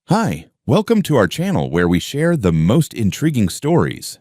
Hi, welcome to our channel where we share the most intriguing stories.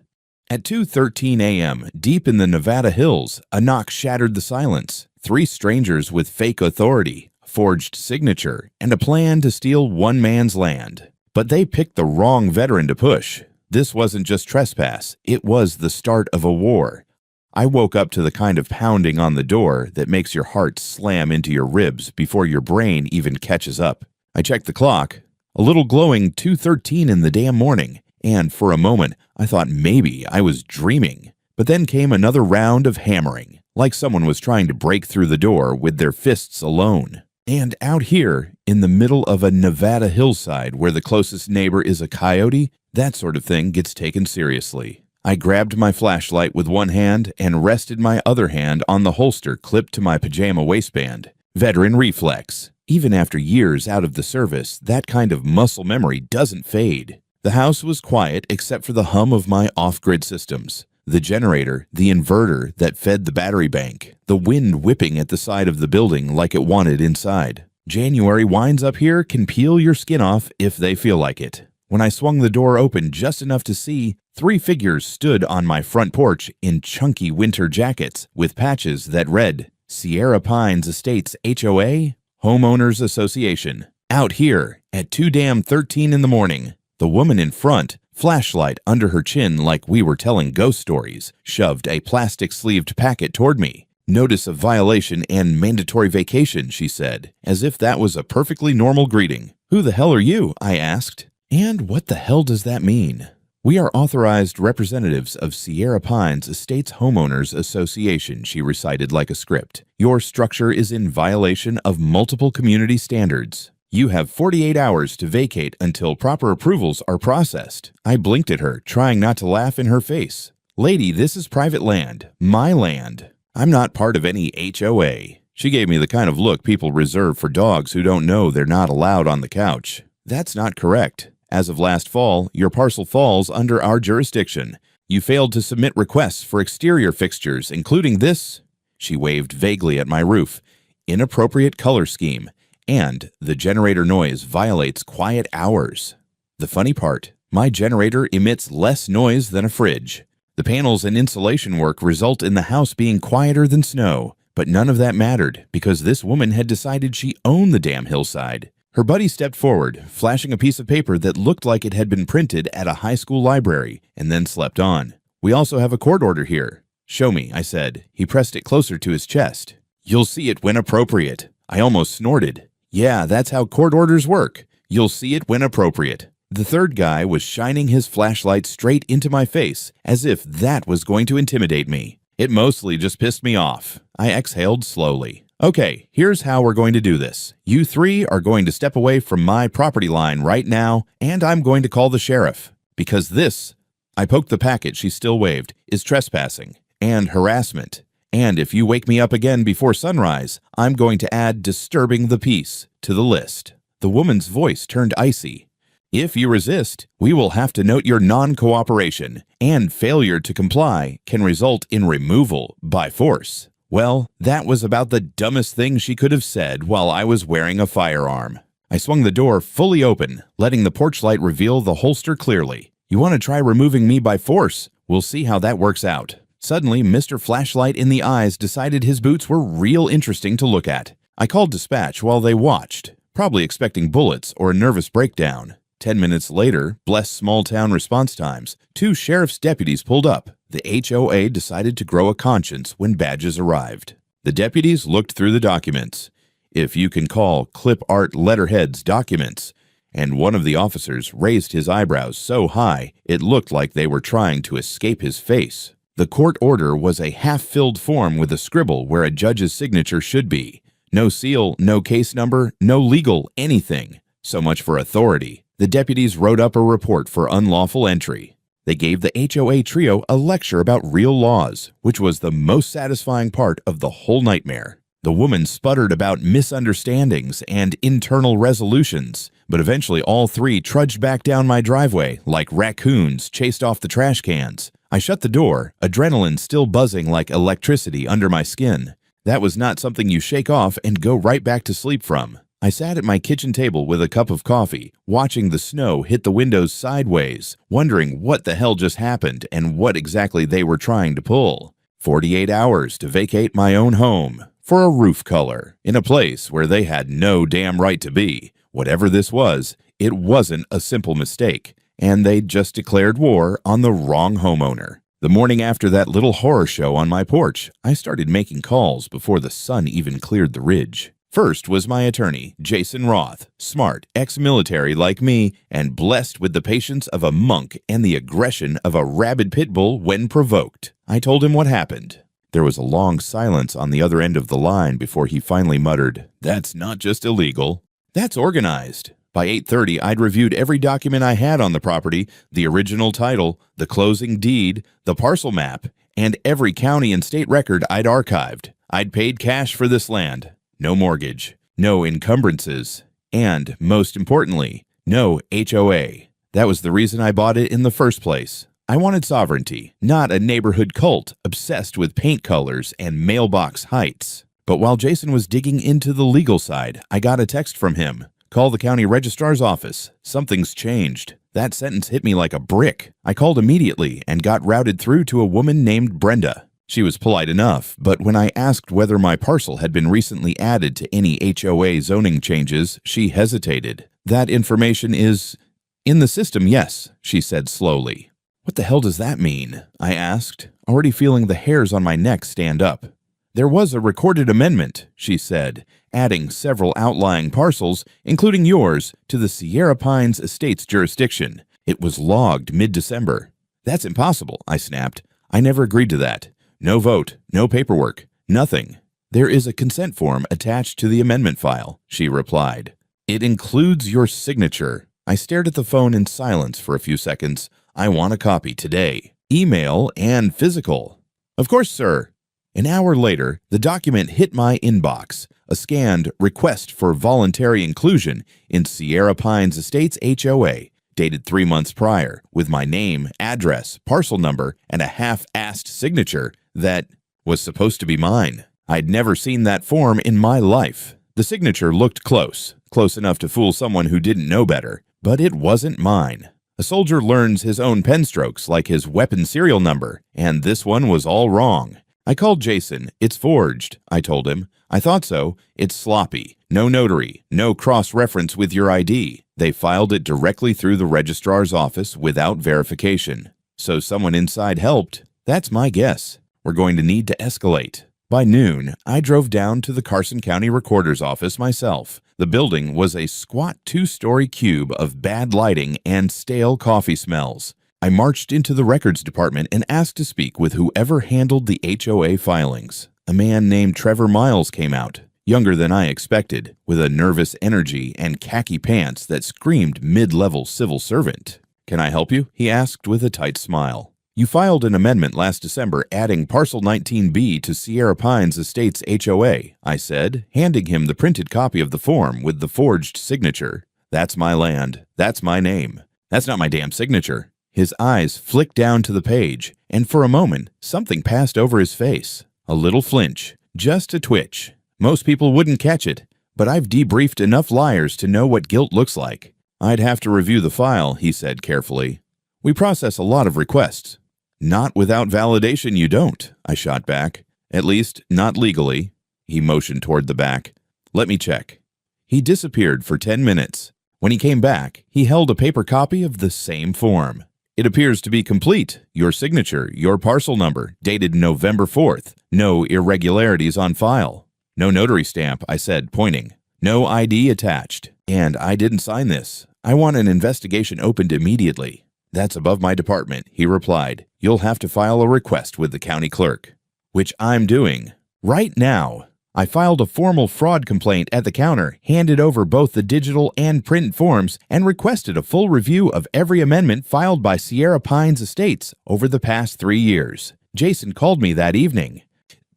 At 2:13 a.m., deep in the Nevada hills, a knock shattered the silence. Three strangers with fake authority, forged signature, and a plan to steal one man's land. But they picked the wrong veteran to push. This wasn't just trespass, it was the start of a war. I woke up to the kind of pounding on the door that makes your heart slam into your ribs before your brain even catches up. I checked the clock. A little glowing 2:13 in the damn morning, and for a moment I thought maybe I was dreaming. But then came another round of hammering, like someone was trying to break through the door with their fists alone. And out here, in the middle of a Nevada hillside where the closest neighbor is a coyote, that sort of thing gets taken seriously. I grabbed my flashlight with one hand and rested my other hand on the holster clipped to my pajama waistband. Veteran reflex. Even after years out of the service, that kind of muscle memory doesn't fade. The house was quiet except for the hum of my off-grid systems. The generator, the inverter that fed the battery bank, the wind whipping at the side of the building like it wanted inside. January winds up here can peel your skin off if they feel like it. When I swung the door open just enough to see, three figures stood on my front porch in chunky winter jackets with patches that read, Sierra Pines Estates HOA, Homeowners Association. Out here, at 2:13 in the morning, the woman in front, flashlight under her chin like we were telling ghost stories, shoved a plastic-sleeved packet toward me. Notice of violation and mandatory vacation, she said, as if that was a perfectly normal greeting. Who the hell are you? I asked. And what the hell does that mean? We are authorized representatives of Sierra Pines Estates Homeowners Association, she recited like a script. Your structure is in violation of multiple community standards. You have 48 hours to vacate until proper approvals are processed. I blinked at her, trying not to laugh in her face. Lady, this is private land. My land. I'm not part of any HOA. She gave me the kind of look people reserve for dogs who don't know they're not allowed on the couch. That's not correct. As of last fall, your parcel falls under our jurisdiction. You failed to submit requests for exterior fixtures, including this, she waved vaguely at my roof, inappropriate color scheme, and the generator noise violates quiet hours. The funny part, my generator emits less noise than a fridge. The panels and insulation work result in the house being quieter than snow, but none of that mattered because this woman had decided she owned the damn hillside. Her buddy stepped forward, flashing a piece of paper that looked like it had been printed at a high school library, and then slept on. We also have a court order here. Show me, I said. He pressed it closer to his chest. You'll see it when appropriate. I almost snorted. Yeah, that's how court orders work. You'll see it when appropriate. The third guy was shining his flashlight straight into my face, as if that was going to intimidate me. It mostly just pissed me off. I exhaled slowly. Okay, here's how we're going to do this. You three are going to step away from my property line right now, and I'm going to call the sheriff. Because this, I poked the packet she still waved, is trespassing and harassment. And if you wake me up again before sunrise, I'm going to add disturbing the peace to the list. The woman's voice turned icy. If you resist, we will have to note your non-cooperation, and failure to comply can result in removal by force. Well, that was about the dumbest thing she could have said while I was wearing a firearm. I swung the door fully open, letting the porch light reveal the holster clearly. You want to try removing me by force? We'll see how that works out. Suddenly, Mr. Flashlight in the eyes decided his boots were real interesting to look at. I called dispatch while they watched, probably expecting bullets or a nervous breakdown. 10 minutes later, bless small-town response times, two sheriff's deputies pulled up. The HOA decided to grow a conscience when badges arrived. The deputies looked through the documents, if you can call clip art letterheads documents, and one of the officers raised his eyebrows so high it looked like they were trying to escape his face. The court order was a half-filled form with a scribble where a judge's signature should be. No seal, no case number, no legal anything. So much for authority. The deputies wrote up a report for unlawful entry. They gave the HOA trio a lecture about real laws, which was the most satisfying part of the whole nightmare. The woman sputtered about misunderstandings and internal resolutions, but eventually all three trudged back down my driveway like raccoons chased off the trash cans. I shut the door, adrenaline still buzzing like electricity under my skin. That was not something you shake off and go right back to sleep from. I sat at my kitchen table with a cup of coffee, watching the snow hit the windows sideways, wondering what the hell just happened and what exactly they were trying to pull. 48 hours to vacate my own home for a roof color in a place where they had no damn right to be. Whatever this was, it wasn't a simple mistake, and they'd just declared war on the wrong homeowner. The morning after that little horror show on my porch, I started making calls before the sun even cleared the ridge. First was my attorney, Jason Roth, smart, ex-military like me, and blessed with the patience of a monk and the aggression of a rabid pit bull when provoked. I told him what happened. There was a long silence on the other end of the line before he finally muttered, "That's not just illegal, that's organized." By 8:30, I'd reviewed every document I had on the property, the original title, the closing deed, the parcel map, and every county and state record I'd archived. I'd paid cash for this land. No mortgage, no encumbrances, and, most importantly, no HOA. That was the reason I bought it in the first place. I wanted sovereignty, not a neighborhood cult obsessed with paint colors and mailbox heights. But while Jason was digging into the legal side, I got a text from him. "Call the county registrar's office. Something's changed." That sentence hit me like a brick. I called immediately and got routed through to a woman named Brenda. She was polite enough, but when I asked whether my parcel had been recently added to any HOA zoning changes, she hesitated. "That information is in the system, yes," she said slowly. "What the hell does that mean?" I asked, already feeling the hairs on my neck stand up. "There was a recorded amendment," she said, adding several outlying parcels, including yours, to the Sierra Pines Estates jurisdiction. It was logged mid-December. "That's impossible," I snapped. "I never agreed to that. No vote, no paperwork, nothing." "There is a consent form attached to the amendment file," she replied. "It includes your signature." I stared at the phone in silence for a few seconds. "I want a copy today. Email and physical." "Of course, sir." An hour later, the document hit my inbox, a scanned request for voluntary inclusion in Sierra Pines Estates HOA, dated 3 months prior, with my name, address, parcel number, and a half-assed signature that was supposed to be mine. I'd never seen that form in my life. The signature looked close enough to fool someone who didn't know better, but it wasn't mine. A soldier learns his own pen strokes like his weapon serial number, and this one was all wrong. I called Jason. "It's forged," I told him. "I thought so. It's sloppy. No notary. No cross-reference with your ID. They filed it directly through the registrar's office without verification. So someone inside helped. That's my guess. We're going to need to escalate." By noon, I drove down to the Carson County Recorder's office myself. The building was a squat 2-story cube of bad lighting and stale coffee smells. I marched into the records department and asked to speak with whoever handled the HOA filings. A man named Trevor Miles came out, younger than I expected, with a nervous energy and khaki pants that screamed mid-level civil servant. "Can I help you?" he asked with a tight smile. "You filed an amendment last December adding Parcel 19B to Sierra Pines Estates HOA," I said, handing him the printed copy of the form with the forged signature. "That's my land. That's my name. That's not my damn signature." His eyes flicked down to the page, and for a moment, something passed over his face. A little flinch, just a twitch. Most people wouldn't catch it, but I've debriefed enough liars to know what guilt looks like. "I'd have to review the file," he said carefully. "We process a lot of requests." "Not without validation, you don't," I shot back. "At least, not legally." He motioned toward the back. "Let me check." He disappeared for 10 minutes. When he came back, he held a paper copy of the same form. "It appears to be complete. Your signature, your parcel number, dated November 4th. No irregularities on file." "No notary stamp," I said, pointing. "No ID attached. And I didn't sign this. I want an investigation opened immediately." "That's above my department," he replied. "You'll have to file a request with the county clerk." "Which I'm doing. Right now." I filed a formal fraud complaint at the counter, handed over both the digital and print forms, and requested a full review of every amendment filed by Sierra Pines Estates over the past 3 years. Jason called me that evening.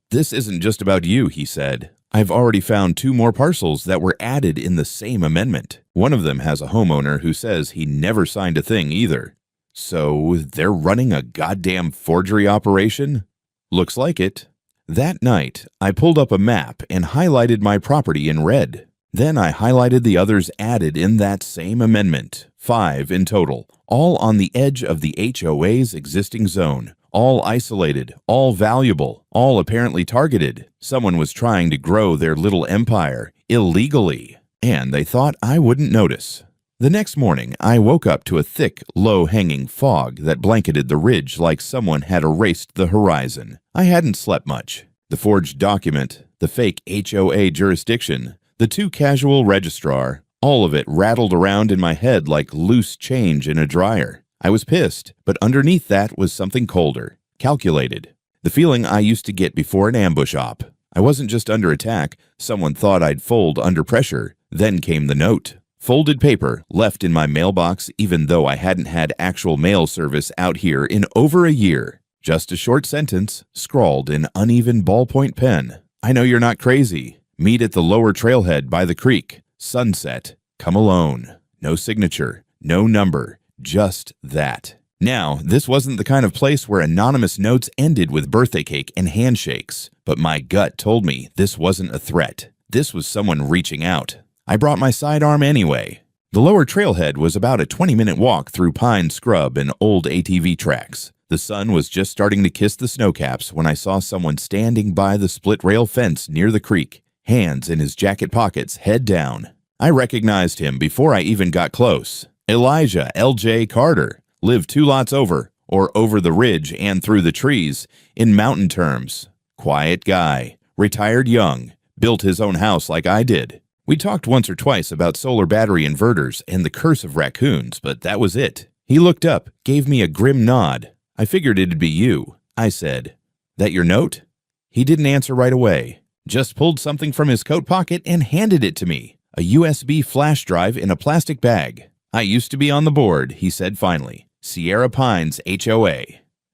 "This isn't just about you," he said. "I've already found 2 more parcels that were added in the same amendment. One of them has a homeowner who says he never signed a thing either." "So they're running a goddamn forgery operation?" "Looks like it." That night, I pulled up a map and highlighted my property in red. Then I highlighted the others added in that same amendment, 5 in total, all on the edge of the HOA's existing zone, all isolated, all valuable, all apparently targeted. Someone was trying to grow their little empire illegally, and they thought I wouldn't notice. The next morning, I woke up to a thick, low-hanging fog that blanketed the ridge like someone had erased the horizon. I hadn't slept much. The forged document, the fake HOA jurisdiction, the too casual registrar, all of it rattled around in my head like loose change in a dryer. I was pissed, but underneath that was something colder, calculated. The feeling I used to get before an ambush op. I wasn't just under attack, someone thought I'd fold under pressure. Then came the note. Folded paper left in my mailbox even though I hadn't had actual mail service out here in over a year. Just a short sentence, scrawled in uneven ballpoint pen. I know you're not crazy. Meet at the lower trailhead by the creek. Sunset. Come alone. No signature. No number. Just that. Now, this wasn't the kind of place where anonymous notes ended with birthday cake and handshakes, but my gut told me this wasn't a threat. This was someone reaching out. I brought my sidearm anyway. The lower trailhead was about a 20-minute walk through pine scrub and old ATV tracks. The sun was just starting to kiss the snowcaps when I saw someone standing by the split-rail fence near the creek, hands in his jacket pockets, head down. I recognized him before I even got close. Elijah L.J. Carter lived 2 lots over, or over the ridge and through the trees, in mountain terms. Quiet guy, retired young, built his own house like I did. We talked once or twice about solar battery inverters and the curse of raccoons, but that was it. He looked up, gave me a grim nod. I figured it'd be you. I said, "That your note?" He didn't answer right away. Just pulled something from his coat pocket and handed it to me. A USB flash drive in a plastic bag. "I used to be on the board," he said finally. "Sierra Pines HOA.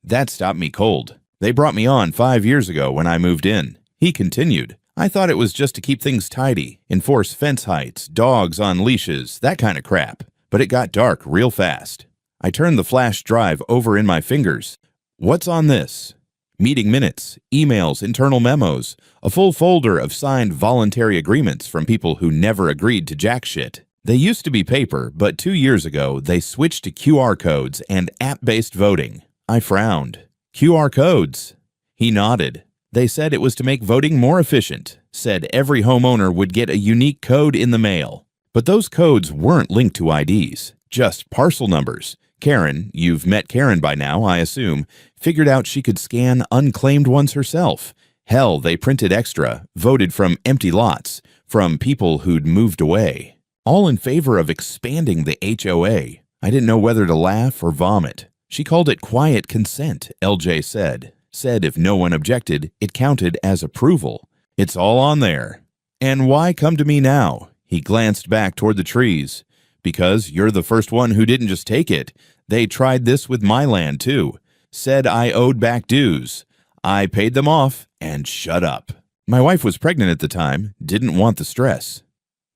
That stopped me cold. They brought me on 5 years ago when I moved in." He continued, "I thought it was just to keep things tidy, enforce fence heights, dogs on leashes, that kind of crap. But it got dark real fast." I turned the flash drive over in my fingers. "What's on this?" Meeting minutes, emails, internal memos, a full folder of signed voluntary agreements from people who never agreed to jack shit. They used to be paper, but 2 years ago, they switched to QR codes and app-based voting. I frowned. QR codes? He nodded. They said it was to make voting more efficient, said every homeowner would get a unique code in the mail. But those codes weren't linked to IDs, just parcel numbers. Karen, you've met Karen by now, I assume, figured out she could scan unclaimed ones herself. Hell, they printed extra, voted from empty lots, from people who'd moved away. All in favor of expanding the HOA. I didn't know whether to laugh or vomit. She called it quiet consent, LJ said. Said if no one objected, it counted as approval. It's all on there. "And why come to me now?" He glanced back toward the trees. "Because you're the first one who didn't just take it. They tried this with my land, too. Said I owed back dues. I paid them off and shut up. My wife was pregnant at the time, didn't want the stress."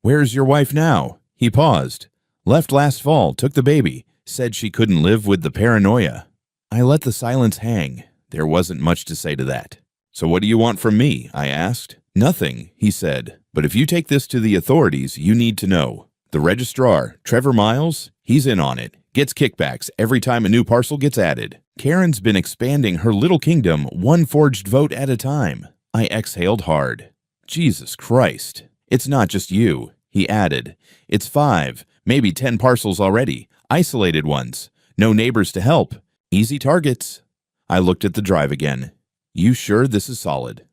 "Where's your wife now?" He paused. "Left last fall, took the baby. Said she couldn't live with the paranoia." I let the silence hang. There wasn't much to say to that. "So what do you want from me?" I asked. "Nothing," he said. "But if you take this to the authorities, you need to know. The registrar, Trevor Miles, he's in on it. Gets kickbacks every time a new parcel gets added. Karen's been expanding her little kingdom one forged vote at a time." I exhaled hard. "Jesus Christ. It's not just you," he added. "It's 5, maybe 10 parcels already. Isolated ones. No neighbors to help. Easy targets." I looked at the drive again. "You sure this is solid?"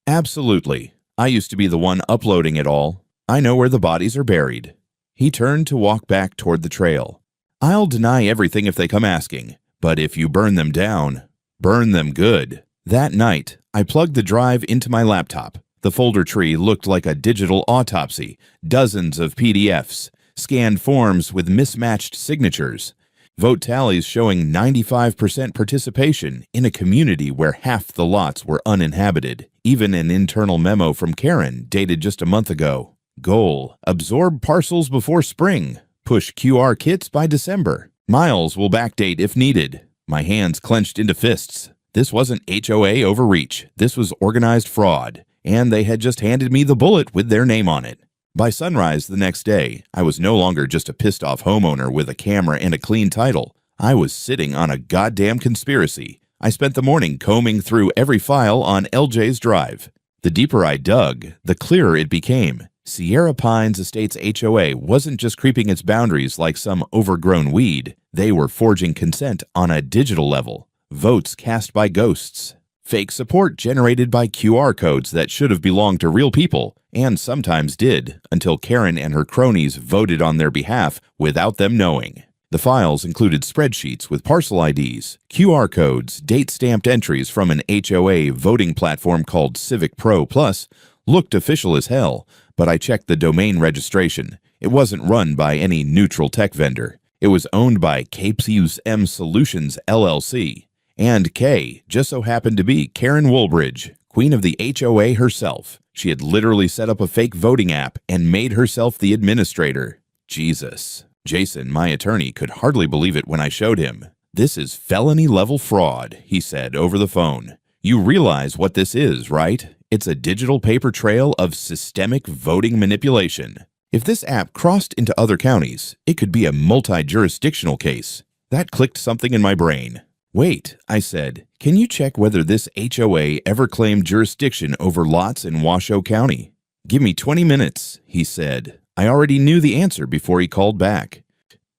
"Absolutely. I used to be the one uploading it all. I know where the bodies are buried." He turned to walk back toward the trail. "I'll deny everything if they come asking, but if you burn them down, burn them good." That night, I plugged the drive into my laptop. The folder tree looked like a digital autopsy, dozens of PDFs, scanned forms with mismatched signatures, vote tallies showing 95% participation in a community where half the lots were uninhabited, even an internal memo from Karen dated just a month ago. Goal: absorb parcels before spring. Push QR kits by December. Miles will backdate if needed. My hands clenched into fists. This wasn't HOA overreach. This was organized fraud. And they had just handed me the bullet with their name on it. By sunrise the next day, I was no longer just a pissed-off homeowner with a camera and a clean title. I was sitting on a goddamn conspiracy. I spent the morning combing through every file on LJ's drive. The deeper I dug, the clearer it became. Sierra Pines Estates HOA wasn't just creeping its boundaries like some overgrown weed. They were forging consent on a digital level. Votes cast by ghosts. Fake support generated by QR codes that should have belonged to real people, and sometimes did, until Karen and her cronies voted on their behalf without them knowing. The files included spreadsheets with parcel IDs, QR codes, date-stamped entries from an HOA voting platform called Civic Pro Plus. Looked official as hell, but I checked the domain registration. It wasn't run by any neutral tech vendor. It was owned by Capesius M Solutions LLC. And K just so happened to be Karen Woolbridge, queen of the HOA herself. She had literally set up a fake voting app and made herself the administrator. Jesus. Jason, my attorney, could hardly believe it when I showed him. "This is felony-level fraud," he said over the phone. "You realize what this is, right? It's a digital paper trail of systemic voting manipulation. If this app crossed into other counties, it could be a multi-jurisdictional case." That clicked something in my brain. "Wait," I said, "can you check whether this HOA ever claimed jurisdiction over lots in Washoe County?" "Give me 20 minutes," he said. I already knew the answer before he called back.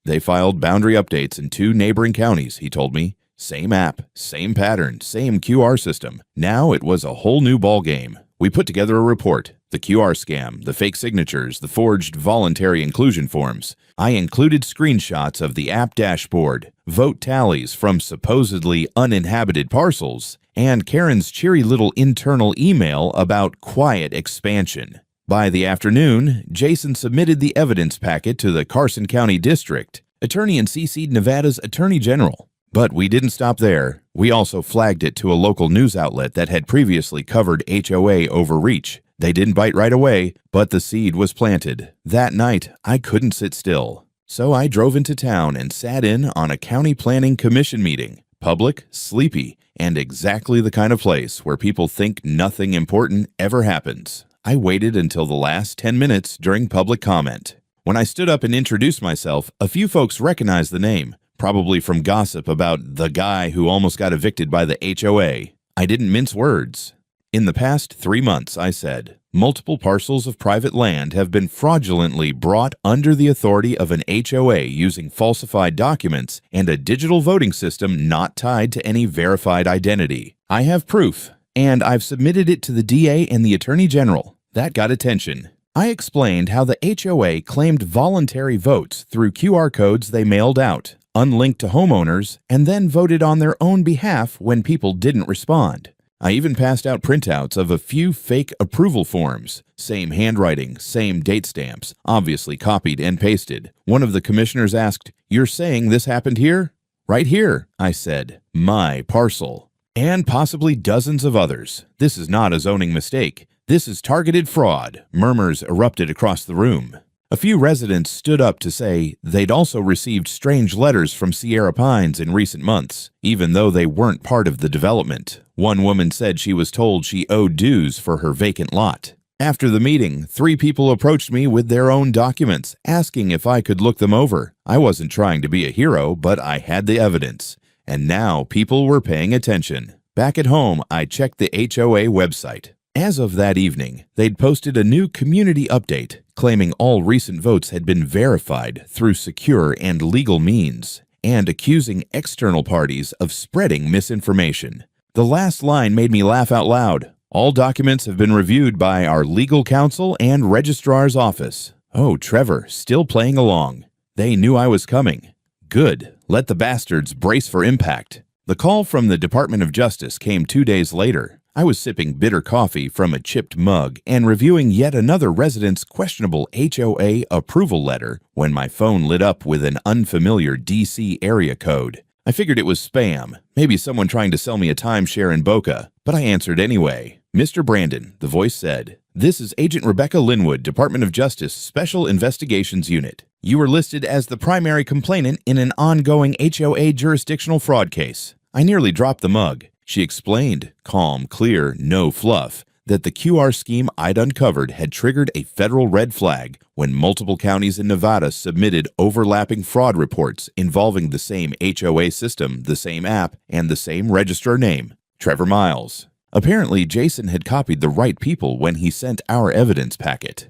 "They filed boundary updates in 2 neighboring counties," he told me. Same app, same pattern, same QR system. Now it was a whole new ballgame. We put together a report. The QR scam, the fake signatures, the forged voluntary inclusion forms. I included screenshots of the app dashboard, vote tallies from supposedly uninhabited parcels, and Karen's cheery little internal email about quiet expansion. By the afternoon, Jason submitted the evidence packet to the Carson County District Attorney and CC'd Nevada's Attorney General. But we didn't stop there. We also flagged it to a local news outlet that had previously covered HOA overreach. They didn't bite right away, but the seed was planted. That night, I couldn't sit still. So I drove into town and sat in on a county planning commission meeting. Public, sleepy, and exactly the kind of place where people think nothing important ever happens. I waited until the last 10 minutes during public comment. When I stood up and introduced myself, a few folks recognized the name, probably from gossip about the guy who almost got evicted by the HOA. I didn't mince words. "In the past 3 months," I said, "multiple parcels of private land have been fraudulently brought under the authority of an HOA using falsified documents and a digital voting system not tied to any verified identity. I have proof, and I've submitted it to the DA and the Attorney General." That got attention. I explained how the HOA claimed voluntary votes through QR codes they mailed out, unlinked to homeowners, and then voted on their own behalf when people didn't respond. I even passed out printouts of a few fake approval forms. Same handwriting, same date stamps, obviously copied and pasted. One of the commissioners asked, "You're saying this happened here?" "Right here," I said. "My parcel." And possibly dozens of others. This is not a zoning mistake. This is targeted fraud. Murmurs erupted across the room. A few residents stood up to say they'd also received strange letters from Sierra Pines in recent months, even though they weren't part of the development. One woman said she was told she owed dues for her vacant lot. After the meeting, 3 people approached me with their own documents, asking if I could look them over. I wasn't trying to be a hero, but I had the evidence. And now people were paying attention. Back at home, I checked the HOA website. As of that evening, they'd posted a new community update claiming all recent votes had been verified through secure and legal means, and accusing external parties of spreading misinformation. The last line made me laugh out loud. "All documents have been reviewed by our legal counsel and registrar's office." Oh, Trevor, still playing along. They knew I was coming. Good. Let the bastards brace for impact. The call from the Department of Justice came 2 days later. I was sipping bitter coffee from a chipped mug and reviewing yet another resident's questionable HOA approval letter when my phone lit up with an unfamiliar DC area code. I figured it was spam, maybe someone trying to sell me a timeshare in Boca, but I answered anyway. "Mr. Brandon," the voice said, "this is Agent Rebecca Linwood, Department of Justice Special Investigations Unit. You were listed as the primary complainant in an ongoing HOA jurisdictional fraud case." I nearly dropped the mug. She explained, calm, clear, no fluff. that the QR scheme I'd uncovered had triggered a federal red flag when multiple counties in Nevada submitted overlapping fraud reports involving the same HOA system, the same app, and the same registrar name, Trevor Miles. Apparently, Jason had copied the right people when he sent our evidence packet.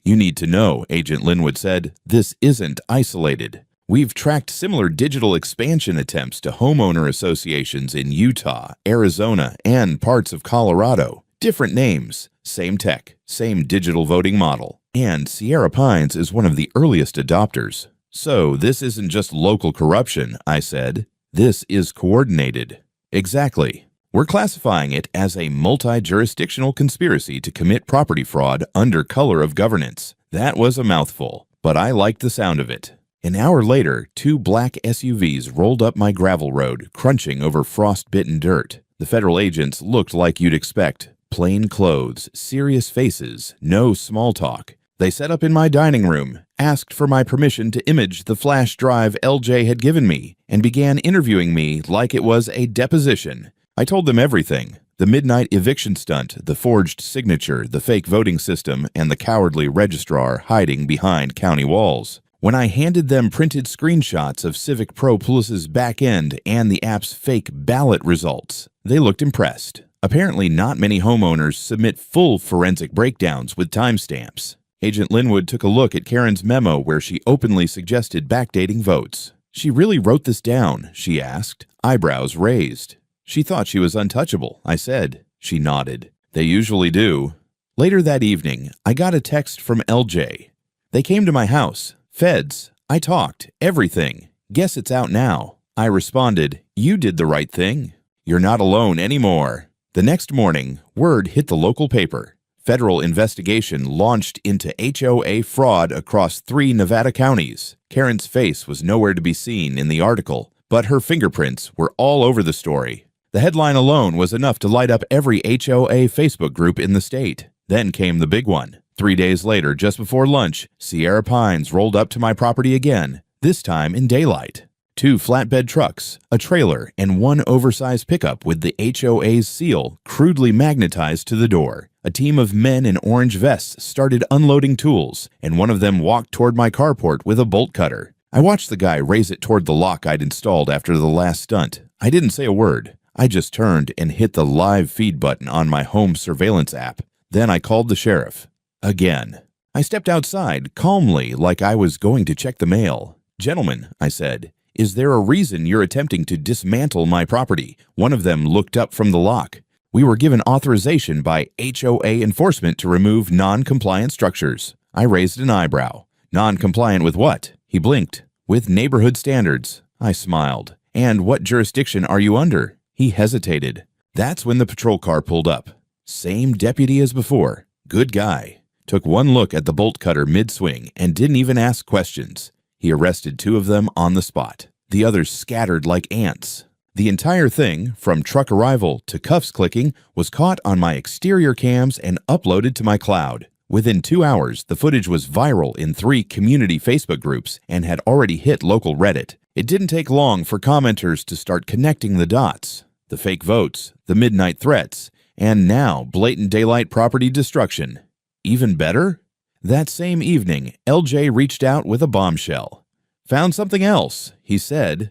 "You need to know," Agent Linwood said, "this isn't isolated. We've tracked similar digital expansion attempts to homeowner associations in Utah, Arizona, and parts of Colorado. Different names, same tech, same digital voting model. And Sierra Pines is one of the earliest adopters. So this isn't just local corruption," I said. "This is coordinated." "Exactly. We're classifying it as a multi-jurisdictional conspiracy to commit property fraud under color of governance." That was a mouthful, but I liked the sound of it. An hour later, 2 black SUVs rolled up my gravel road, crunching over frost-bitten dirt. The federal agents looked like you'd expect. Plain clothes, serious faces, no small talk. They set up in my dining room, asked for my permission to image the flash drive LJ had given me, and began interviewing me like it was a deposition. I told them everything: the midnight eviction stunt, the forged signature, the fake voting system, and the cowardly registrar hiding behind county walls. When I handed them printed screenshots of Civic Pro Plus's back end and the app's fake ballot results, they looked impressed. Apparently, not many homeowners submit full forensic breakdowns with timestamps. Agent Linwood took a look at Karen's memo where she openly suggested backdating votes. "She really wrote this down?" she asked, eyebrows raised. "She thought she was untouchable," I said. She nodded. "They usually do." Later that evening, I got a text from LJ. "They came to my house. Feds. I talked. Everything. Guess it's out now." I responded, "You did the right thing. You're not alone anymore." The next morning, word hit the local paper. Federal investigation launched into HOA fraud across 3 Nevada counties. Karen's face was nowhere to be seen in the article, but her fingerprints were all over the story. The headline alone was enough to light up every HOA Facebook group in the state. Then came the big one. 3 days later, just before lunch, Sierra Pines rolled up to my property again, this time in daylight. 2 flatbed trucks, a trailer, and 1 oversized pickup with the HOA's seal crudely magnetized to the door. A team of men in orange vests started unloading tools, and one of them walked toward my carport with a bolt cutter. I watched the guy raise it toward the lock I'd installed after the last stunt. I didn't say a word. I just turned and hit the live feed button on my home surveillance app. Then I called the sheriff. Again. I stepped outside, calmly, like I was going to check the mail. "Gentlemen," I said, "is there a reason you're attempting to dismantle my property?" One of them looked up from the lock. "We were given authorization by HOA enforcement to remove non-compliant structures." I raised an eyebrow. "Non-compliant with what?" He blinked. "With neighborhood standards." I smiled. "And what jurisdiction are you under?" He hesitated. That's when the patrol car pulled up. Same deputy as before. Good guy. Took one look at the bolt cutter mid-swing and didn't even ask questions. He arrested 2 of them on the spot. The others scattered like ants. The entire thing, from truck arrival to cuffs clicking, was caught on my exterior cams and uploaded to my cloud. Within 2 hours, the footage was viral in 3 community Facebook groups and had already hit local Reddit. It didn't take long for commenters to start connecting the dots. The fake votes, the midnight threats, and now blatant daylight property destruction. Even better? That same evening, LJ reached out with a bombshell. "Found something else," he said.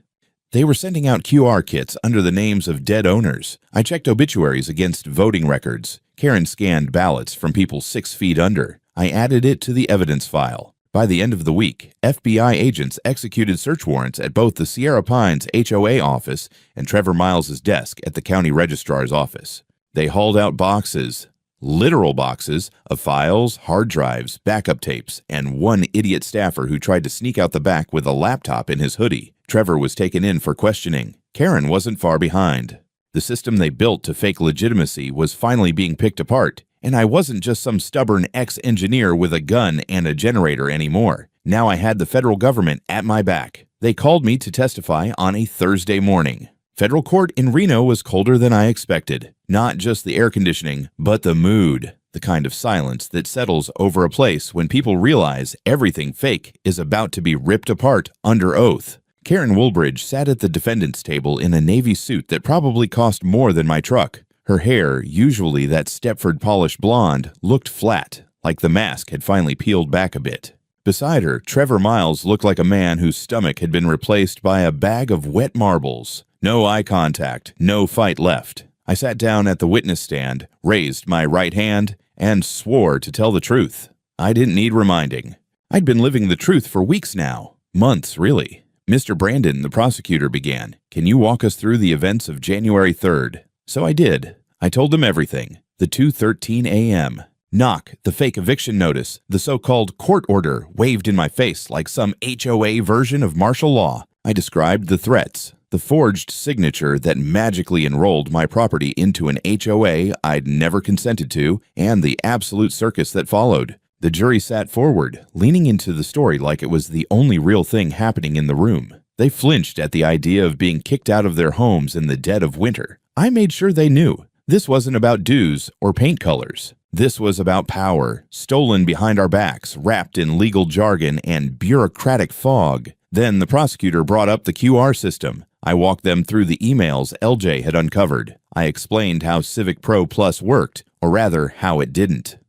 They were sending out QR kits under the names of dead owners. I checked obituaries against voting records. Karen scanned ballots from people 6 feet under. I added it to the evidence file. By the end of the week, FBI agents executed search warrants at both the Sierra Pines HOA office and Trevor Miles' desk at the county registrar's office. They hauled out boxes, literal boxes, of files, hard drives, backup tapes, and one idiot staffer who tried to sneak out the back with a laptop in his hoodie. Trevor was taken in for questioning. Karen wasn't far behind. The system they built to fake legitimacy was finally being picked apart, and I wasn't just some stubborn ex-engineer with a gun and a generator anymore. Now I had the federal government at my back. They called me to testify on a Thursday morning. Federal court in Reno was colder than I expected. Not just the air conditioning, but the mood. The kind of silence that settles over a place when people realize everything fake is about to be ripped apart under oath. Karen Woolbridge sat at the defendant's table in a navy suit that probably cost more than my truck. Her hair, usually that Stepford polished blonde, looked flat, like the mask had finally peeled back a bit. Beside her, Trevor Miles looked like a man whose stomach had been replaced by a bag of wet marbles. No eye contact, no fight left. I sat down at the witness stand, raised my right hand, and swore to tell the truth. I didn't need reminding. I'd been living the truth for weeks now. Months, really. Mr. Brandon, the prosecutor, began. Can you walk us through the events of January 3rd? So I did. I told them everything. The 2:13 a.m. Knock, the fake eviction notice, the so-called court order waved in my face like some HOA version of martial law. I described the threats, the forged signature that magically enrolled my property into an HOA I'd never consented to, and the absolute circus that followed. The jury sat forward, leaning into the story like it was the only real thing happening in the room. They flinched at the idea of being kicked out of their homes in the dead of winter. I made sure they knew. This wasn't about dues or paint colors. This was about power, stolen behind our backs, wrapped in legal jargon and bureaucratic fog. Then the prosecutor brought up the QR system. I walked them through the emails LJ had uncovered. I explained how Civic Pro Plus worked, or rather, how it didn't.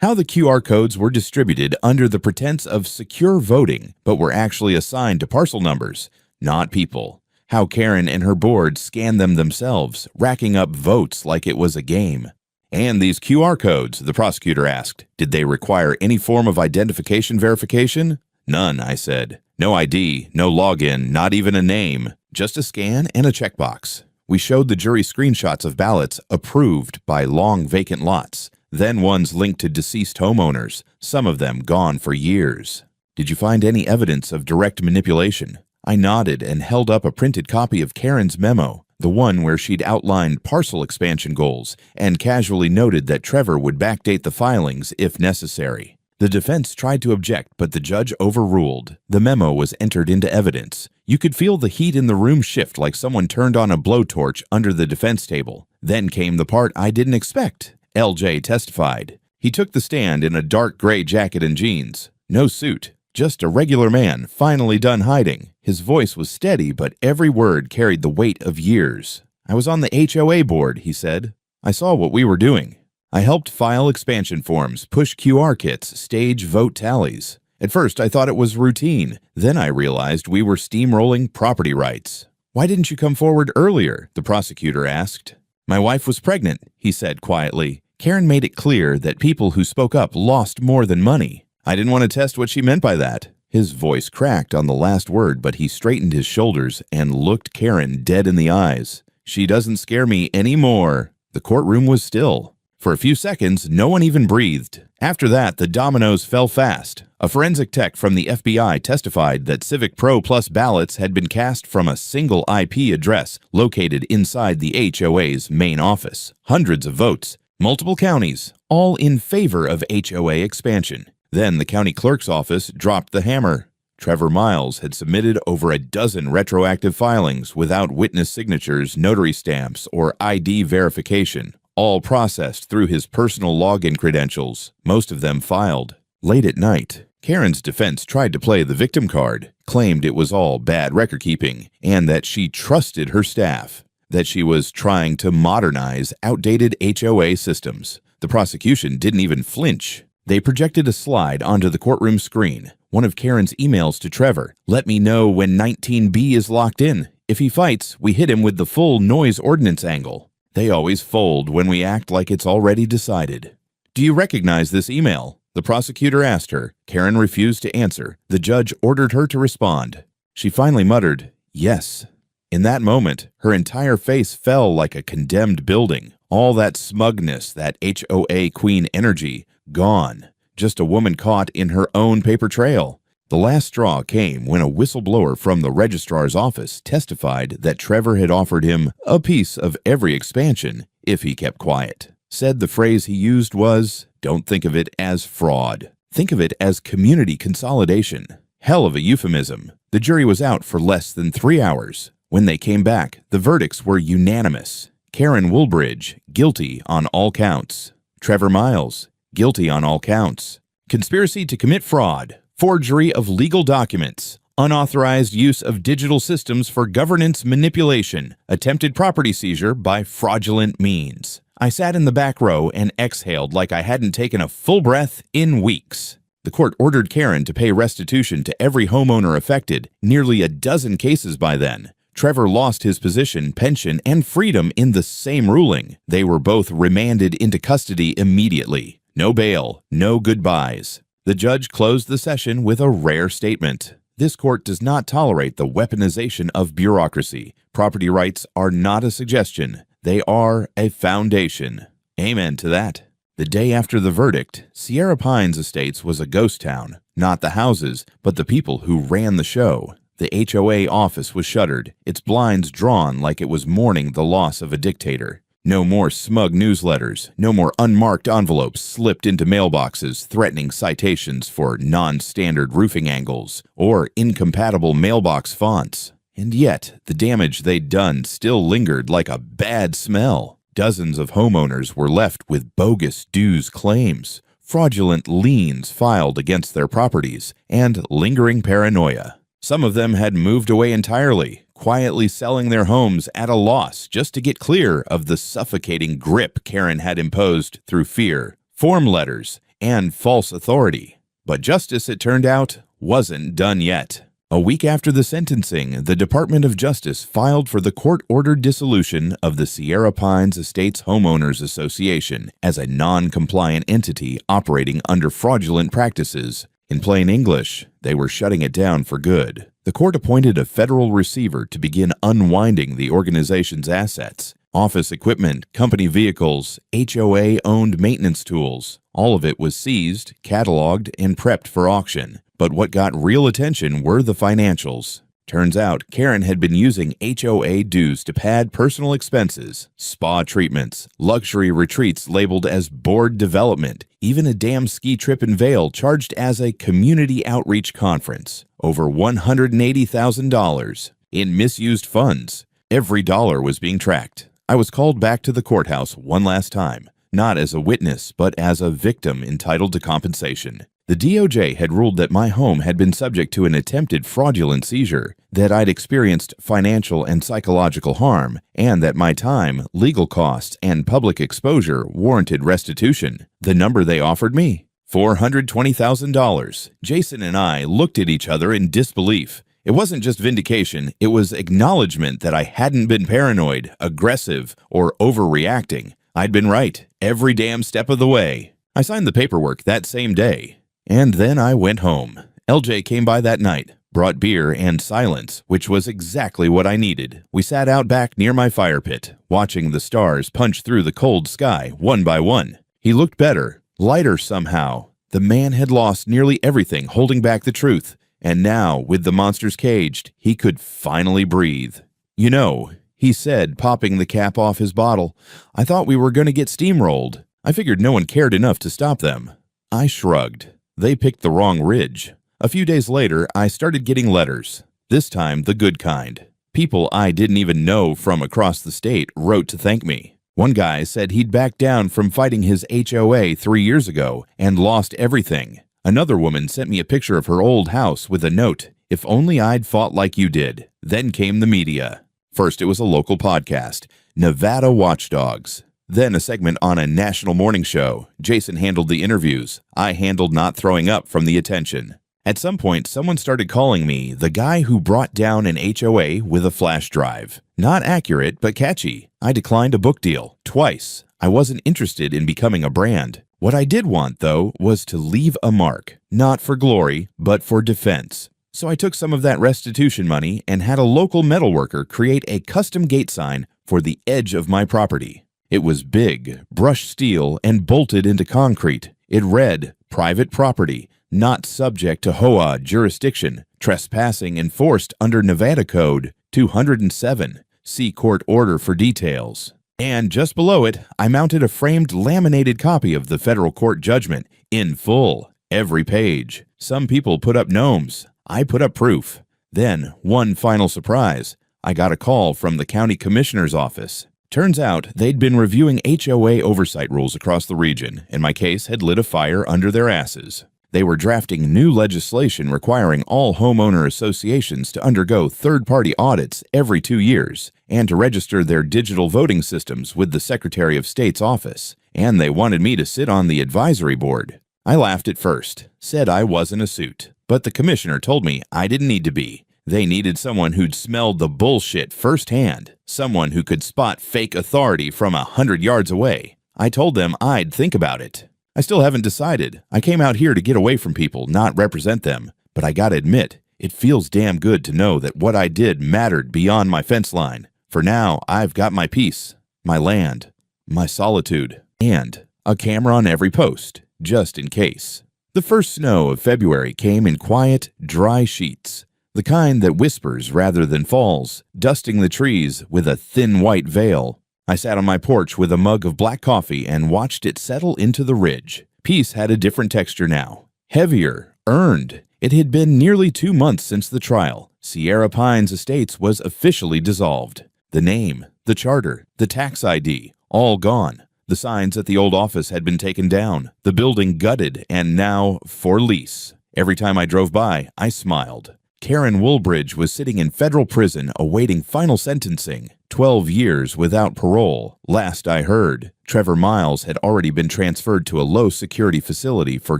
How the QR codes were distributed under the pretense of secure voting, but were actually assigned to parcel numbers, not people. How Karen and her board scanned them themselves, racking up votes like it was a game. And these QR codes, the prosecutor asked, did they require any form of identification verification? None, I said. No ID, no login, not even a name, just a scan and a checkbox. We showed the jury screenshots of ballots approved by long vacant lots, then ones linked to deceased homeowners, some of them gone for years. Did you find any evidence of direct manipulation? I nodded and held up a printed copy of Karen's memo, the one where she'd outlined parcel expansion goals and casually noted that Trevor would backdate the filings if necessary. The defense tried to object, but the judge overruled. The memo was entered into evidence. You could feel the heat in the room shift like someone turned on a blowtorch under the defense table. Then came the part I didn't expect. LJ testified. He took the stand in a dark gray jacket and jeans. No suit. Just a regular man, finally done hiding. His voice was steady, but every word carried the weight of years. I was on the HOA board, he said. I saw what we were doing. I helped file expansion forms, push QR kits, stage vote tallies. At first, I thought it was routine. Then I realized we were steamrolling property rights. Why didn't you come forward earlier? The prosecutor asked. My wife was pregnant, he said quietly. Karen made it clear that people who spoke up lost more than money. I didn't want to test what she meant by that. His voice cracked on the last word, but he straightened his shoulders and looked Karen dead in the eyes. She doesn't scare me anymore. The courtroom was still. For a few seconds, no one even breathed. After that, the dominoes fell fast. A forensic tech from the FBI testified that Civic Pro Plus ballots had been cast from a single IP address located inside the HOA's main office. Hundreds of votes, multiple counties, all in favor of HOA expansion. Then the county clerk's office dropped the hammer. Trevor Miles had submitted over a dozen retroactive filings without witness signatures, notary stamps, or ID verification, all processed through his personal login credentials, most of them filed. Late at night, Karen's defense tried to play the victim card, claimed it was all bad record-keeping, and that she trusted her staff, that she was trying to modernize outdated HOA systems. The prosecution didn't even flinch. They projected a slide onto the courtroom screen, one of Karen's emails to Trevor. Let me know when 19B is locked in. If he fights, we hit him with the full noise ordinance angle. They always fold when we act like it's already decided. Do you recognize this email? The prosecutor asked her. Karen refused to answer. The judge ordered her to respond. She finally muttered, yes. In that moment, her entire face fell like a condemned building. All that smugness, that HOA queen energy, gone. Just a woman caught in her own paper trail. The last straw came when a whistleblower from the registrar's office testified that Trevor had offered him a piece of every expansion if he kept quiet. Said the phrase he used was, don't think of it as fraud. Think of it as community consolidation. Hell of a euphemism. The jury was out for less than 3 hours. When they came back, the verdicts were unanimous. Karen Woolbridge, guilty on all counts. Trevor Miles, guilty on all counts. Conspiracy to commit fraud, forgery of legal documents, unauthorized use of digital systems for governance manipulation, attempted property seizure by fraudulent means. I sat in the back row and exhaled like I hadn't taken a full breath in weeks. The court ordered Karen to pay restitution to every homeowner affected, nearly a dozen cases by then. Trevor lost his position, pension, and freedom in the same ruling. They were both remanded into custody immediately. No bail, no goodbyes. The judge closed the session with a rare statement. This court does not tolerate the weaponization of bureaucracy. Property rights are not a suggestion. They are a foundation. Amen to that. The day after the verdict, Sierra Pines Estates was a ghost town. Not the houses, but the people who ran the show. The HOA office was shuttered, its blinds drawn like it was mourning the loss of a dictator. No more smug newsletters, no more unmarked envelopes slipped into mailboxes threatening citations for non-standard roofing angles or incompatible mailbox fonts. And yet, the damage they'd done still lingered like a bad smell. Dozens of homeowners were left with bogus dues claims, fraudulent liens filed against their properties, and lingering paranoia. Some of them had moved away entirely, quietly selling their homes at a loss just to get clear of the suffocating grip Karen had imposed through fear, form letters, and false authority. But justice, it turned out, wasn't done yet. A week after the sentencing, the Department of Justice filed for the court-ordered dissolution of the Sierra Pines Estates Homeowners Association as a non-compliant entity operating under fraudulent practices. In plain English, they were shutting it down for good. The court appointed a federal receiver to begin unwinding the organization's assets. Office equipment, company vehicles, HOA-owned maintenance tools. All of it was seized, cataloged, and prepped for auction. But what got real attention were the financials. Turns out, Karen had been using HOA dues to pad personal expenses, spa treatments, luxury retreats labeled as board development, even a damn ski trip in Vail charged as a community outreach conference. Over $180,000 in misused funds. Every dollar was being tracked. I was called back to the courthouse one last time, not as a witness, but as a victim entitled to compensation. The DOJ had ruled that my home had been subject to an attempted fraudulent seizure, that I'd experienced financial and psychological harm, and that my time, legal costs, and public exposure warranted restitution. The number they offered me? $420,000. Jason and I looked at each other in disbelief. It wasn't just vindication, it was acknowledgement that I hadn't been paranoid, aggressive, or overreacting. I'd been right, every damn step of the way. I signed the paperwork that same day. And then I went home. LJ came by that night, brought beer and silence, which was exactly what I needed. We sat out back near my fire pit, watching the stars punch through the cold sky one by one. He looked better, lighter somehow. The man had lost nearly everything holding back the truth, and now, with the monsters caged, he could finally breathe. You know, he said, popping the cap off his bottle, I thought we were going to get steamrolled. I figured no one cared enough to stop them. I shrugged. They picked the wrong ridge. A few days later, I started getting letters. This time, the good kind. People I didn't even know from across the state wrote to thank me. One guy said he'd backed down from fighting his HOA 3 years ago and lost everything. Another woman sent me a picture of her old house with a note, "If only I'd fought like you did." Then came the media. First, it was a local podcast, Nevada Watchdogs. Then a segment on a national morning show. Jason handled the interviews. I handled not throwing up from the attention. At some point, someone started calling me the guy who brought down an HOA with a flash drive. Not accurate, but catchy. I declined a book deal twice. I wasn't interested in becoming a brand. What I did want, though, was to leave a mark. Not for glory, but for defense. So I took some of that restitution money and had a local metalworker create a custom gate sign for the edge of my property. It was big, brushed steel, and bolted into concrete. It read, "Private property, not subject to HOA jurisdiction, trespassing enforced under Nevada Code 207. See court order for details." And just below it, I mounted a framed laminated copy of the federal court judgment, in full, every page. Some people put up gnomes. I put up proof. Then, one final surprise. I got a call from the county commissioner's office. Turns out they'd been reviewing HOA oversight rules across the region, and my case had lit a fire under their asses. They were drafting new legislation requiring all homeowner associations to undergo third-party audits every 2 years and to register their digital voting systems with the Secretary of State's office, and they wanted me to sit on the advisory board. I laughed at first, said I wasn't a suit, but the commissioner told me I didn't need to be. They needed someone who'd smelled the bullshit firsthand, someone who could spot fake authority from 100 yards away. I told them I'd think about it. I still haven't decided. I came out here to get away from people, not represent them. But I gotta admit, it feels damn good to know that what I did mattered beyond my fence line. For now, I've got my peace, my land, my solitude, and a camera on every post, just in case. The first snow of February came in quiet, dry sheets, the kind that whispers rather than falls, dusting the trees with a thin white veil. I sat on my porch with a mug of black coffee and watched it settle into the ridge. Peace had a different texture now. Heavier, earned. It had been nearly 2 months since the trial. Sierra Pines Estates was officially dissolved. The name, the charter, the tax ID, all gone. The signs at the old office had been taken down, the building gutted, and now for lease. Every time I drove by, I smiled. Karen Woolbridge was sitting in federal prison awaiting final sentencing, 12 years without parole. Last I heard, Trevor Miles had already been transferred to a low-security facility for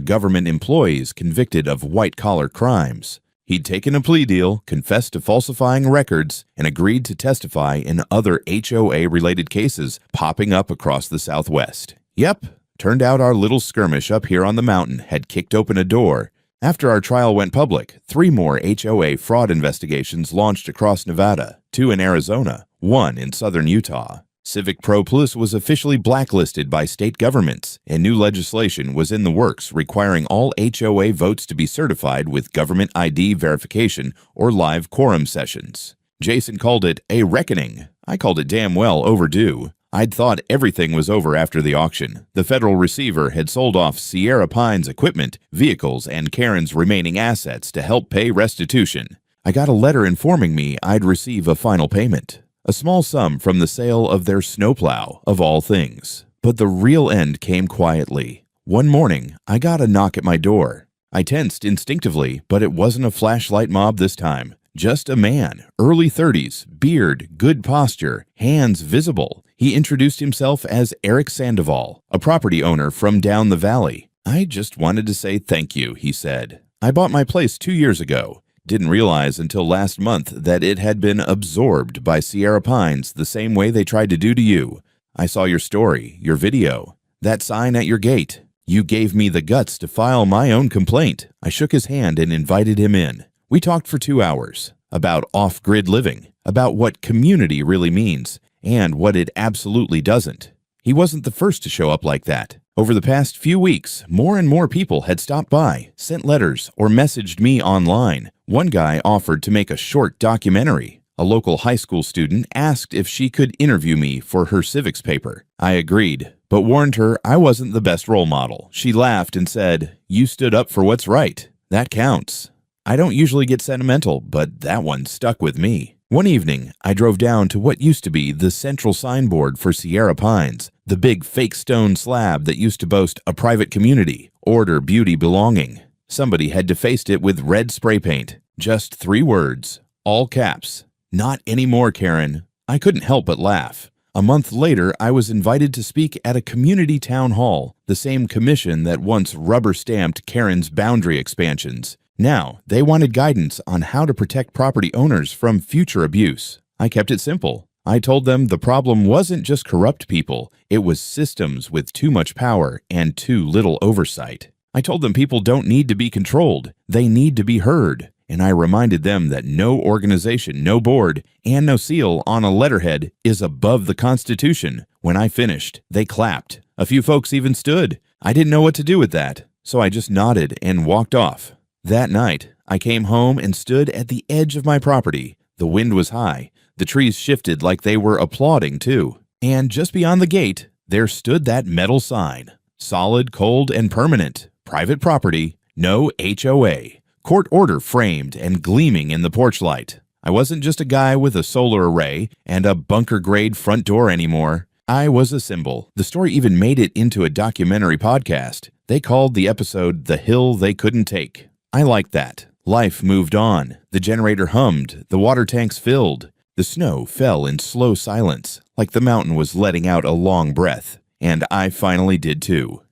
government employees convicted of white-collar crimes. He'd taken a plea deal, confessed to falsifying records, and agreed to testify in other HOA-related cases popping up across the Southwest. Yep, turned out our little skirmish up here on the mountain had kicked open a door. After our trial went public, 3 more HOA fraud investigations launched across Nevada, 2 in Arizona, 1 in southern Utah. Civic Pro Plus was officially blacklisted by state governments, and new legislation was in the works requiring all HOA votes to be certified with government ID verification or live quorum sessions. Jason called it a reckoning. I called it damn well overdue. I'd thought everything was over after the auction. The federal receiver had sold off Sierra Pines equipment, vehicles, and Karen's remaining assets to help pay restitution. I got a letter informing me I'd receive a final payment. A small sum from the sale of their snowplow, of all things. But the real end came quietly. One morning, I got a knock at my door. I tensed instinctively, but it wasn't a flashlight mob this time. Just a man, early 30s, beard, good posture, hands visible. He introduced himself as Eric Sandoval, a property owner from down the valley. I just wanted to say thank you, he said. I bought my place 2 years ago. Didn't realize until last month that it had been absorbed by Sierra Pines the same way they tried to do to you. I saw your story, your video, that sign at your gate. You gave me the guts to file my own complaint. I shook his hand and invited him in. We talked for 2 hours about off-grid living, about what community really means, and what it absolutely doesn't. He wasn't the first to show up like that. Over the past few weeks, more and more people had stopped by, sent letters, or messaged me online. One guy offered to make a short documentary. A local high school student asked if she could interview me for her civics paper. I agreed, but warned her I wasn't the best role model. She laughed and said, "You stood up for what's right. That counts." I don't usually get sentimental, but that one stuck with me. One evening, I drove down to what used to be the central signboard for Sierra Pines, the big fake stone slab that used to boast a private community, order, beauty, belonging. Somebody had defaced it with red spray paint. Just 3 words, all caps. Not anymore, Karen. I couldn't help but laugh. A month later, I was invited to speak at a community town hall, the same commission that once rubber-stamped Karen's boundary expansions. Now, they wanted guidance on how to protect property owners from future abuse. I kept it simple. I told them the problem wasn't just corrupt people, it was systems with too much power and too little oversight. I told them people don't need to be controlled, they need to be heard. And I reminded them that no organization, no board, and no seal on a letterhead is above the Constitution. When I finished, they clapped. A few folks even stood. I didn't know what to do with that, so I just nodded and walked off. That night, I came home and stood at the edge of my property. The wind was high. The trees shifted like they were applauding, too. And just beyond the gate, there stood that metal sign. Solid, cold, and permanent. Private property. No HOA. Court order framed and gleaming in the porch light. I wasn't just a guy with a solar array and a bunker-grade front door anymore. I was a symbol. The story even made it into a documentary podcast. They called the episode The Hill They Couldn't Take. I like that. Life moved on. The generator hummed. The water tanks filled. The snow fell in slow silence, like the mountain was letting out a long breath. And I finally did too.